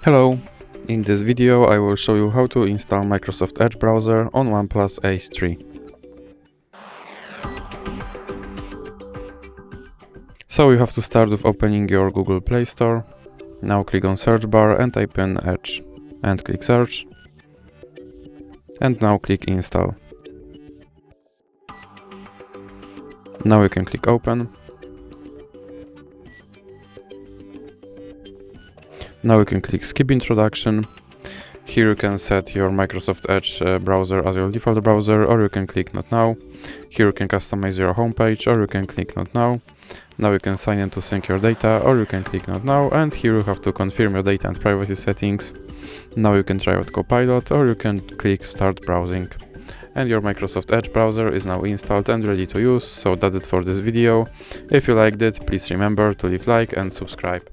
Hello! In this video I will show you how to install Microsoft Edge browser on OnePlus Ace 3. So you have to start with opening your Google Play Store. Now click on search bar and type in Edge and click search. And now click install. Now you can click open. Now you can click skip introduction. Here you can set your Microsoft Edge browser as your default browser, or you can click not now. Here you can customize your homepage, or you can click not now. Now you can sign in to sync your data, or you can click not now, and here you have to confirm your data and privacy settings. Now you can try out Copilot, or you can click start browsing. And your Microsoft Edge browser is now installed and ready to use, so that's it for this video. If you liked it, please remember to leave like and subscribe.